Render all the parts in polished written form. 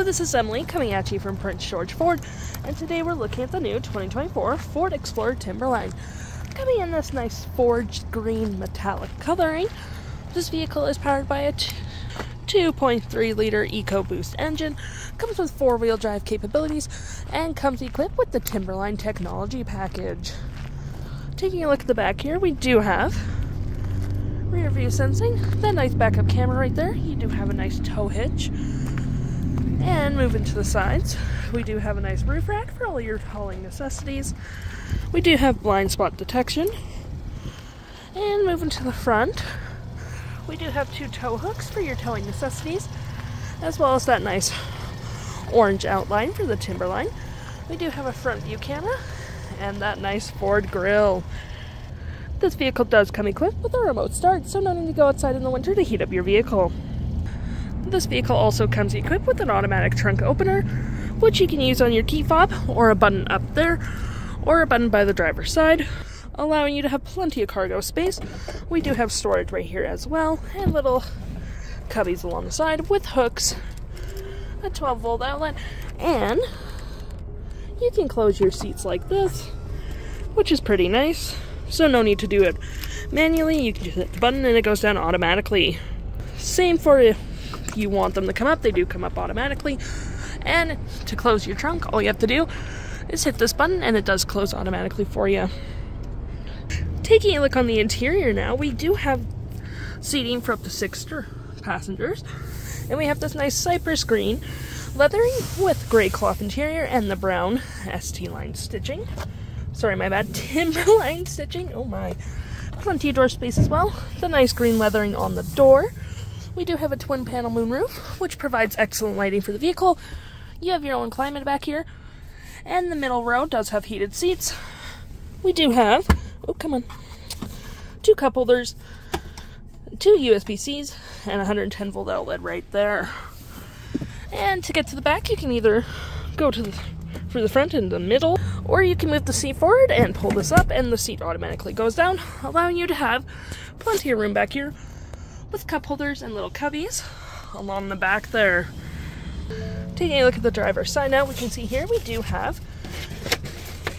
Hello, this is Emily coming at you from Prince George Ford, and today we're looking at the new 2024 Ford Explorer Timberline. Coming in this nice forged green metallic coloring, this vehicle is powered by a 2.3-liter EcoBoost engine, comes with 4-wheel drive capabilities, and comes equipped with the Timberline technology package. Taking a look at the back here, we do have rear view sensing, that nice backup camera right there. You do have a nice tow hitch. And moving to the sides, we do have a nice roof rack for all your hauling necessities. We do have blind spot detection. And moving to the front, we do have 2 tow hooks for your towing necessities, as well as that nice orange outline for the Timberline. We do have a front view camera and that nice Ford grille. This vehicle does come equipped with a remote start, so no need to go outside in the winter to heat up your vehicle. This vehicle also comes equipped with an automatic trunk opener, which you can use on your key fob, or a button up there, or a button by the driver's side, allowing you to have plenty of cargo space. We do have storage right here as well, and little cubbies along the side with hooks, a 12-volt outlet, and you can close your seats like this, which is pretty nice, so no need to do it manually. You can just hit the button and it goes down automatically. Same for if you want them to come up, they do come up automatically. And to close your trunk, all you have to do is hit this button and it does close automatically for you. Taking a look on the interior now, we do have seating for up to 6 passengers. And we have this nice cypress green leathering with gray cloth interior and the brown ST-line stitching. Sorry, my bad, Timberline stitching. Oh my. Plenty of door space as well. The nice green leathering on the door. We do have a twin panel moonroof, which provides excellent lighting for the vehicle. You have your own climate back here. And the middle row does have heated seats. We do have, oh come on, 2 cup holders, 2 USB-Cs, and a 110-volt outlet right there. And to get to the back, you can either go to for the front and the middle, or you can move the seat forward and pull this up and the seat automatically goes down, allowing you to have plenty of room back here with cup holders and little cubbies along the back there. Taking a look at the driver's side now, we can see here we do have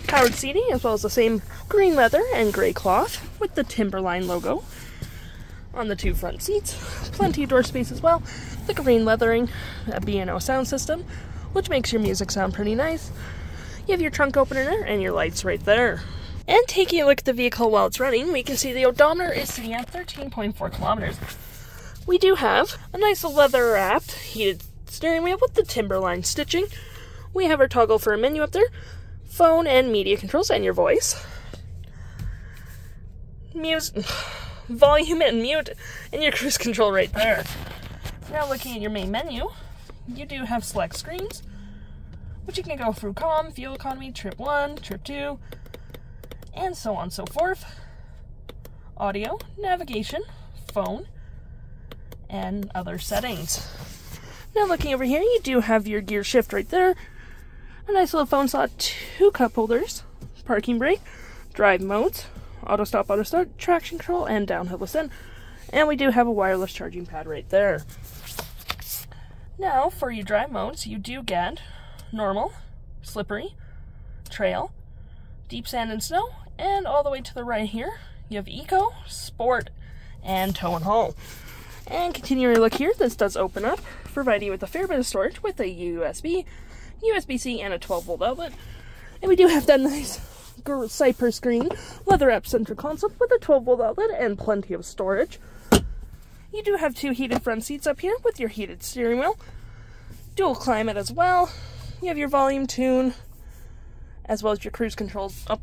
powered seating as well as the same green leather and gray cloth with the Timberline logo on the 2 front seats. Plenty of door space as well. The green leathering, a B&O sound system, which makes your music sound pretty nice. You have your trunk opener and your lights right there. And taking a look at the vehicle while it's running, we can see the odometer is sitting at 13.4 kilometers. We do have a nice leather-wrapped heated steering wheel with the Timberline stitching. We have our toggle for a menu up there, phone and media controls, and your voice. Volume and mute, and your cruise control right there. Now looking at your main menu, you do have select screens, which you can go through COM, fuel economy, trip 1, trip 2, and so on and so forth. Audio, navigation, phone, and other settings. Now looking over here, you do have your gear shift right there, a nice little phone slot, 2 cup holders, parking brake, drive modes, auto stop, auto start, traction control, and downhill ascent. And we do have a wireless charging pad right there. Now for your drive modes, you do get normal, slippery, trail, deep sand and snow, and all the way to the right here, you have Eco, Sport, and Tow and Haul. And continuing to look here, this does open up, providing you with a fair bit of storage with a USB, USB-C, and a 12-volt outlet. And we do have that nice cypress green leather-wrapped center console with a 12-volt outlet and plenty of storage. You do have 2 heated front seats up here with your heated steering wheel, dual climate as well. You have your volume tune, as well as your cruise control. Oh,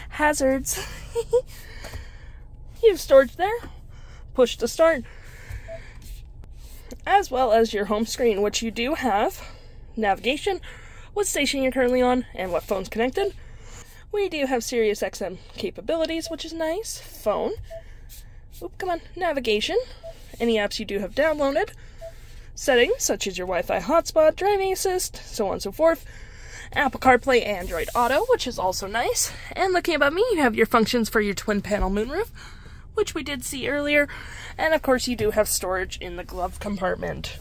hazards. You have storage there, push to start, as well as your home screen, which you do have navigation, what station you're currently on, and what phone's connected. We do have Sirius XM capabilities, which is nice. Phone. Oop, come on. Navigation. Any apps you do have downloaded. Settings, such as your Wi-Fi hotspot, driving assist, so on and so forth. Apple CarPlay, Android Auto, which is also nice. And looking above me, you have your functions for your twin panel moonroof, which we did see earlier. And of course, you do have storage in the glove compartment.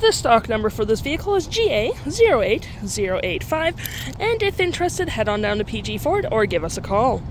The stock number for this vehicle is GA08085, and if interested, head on down to PG Ford or give us a call.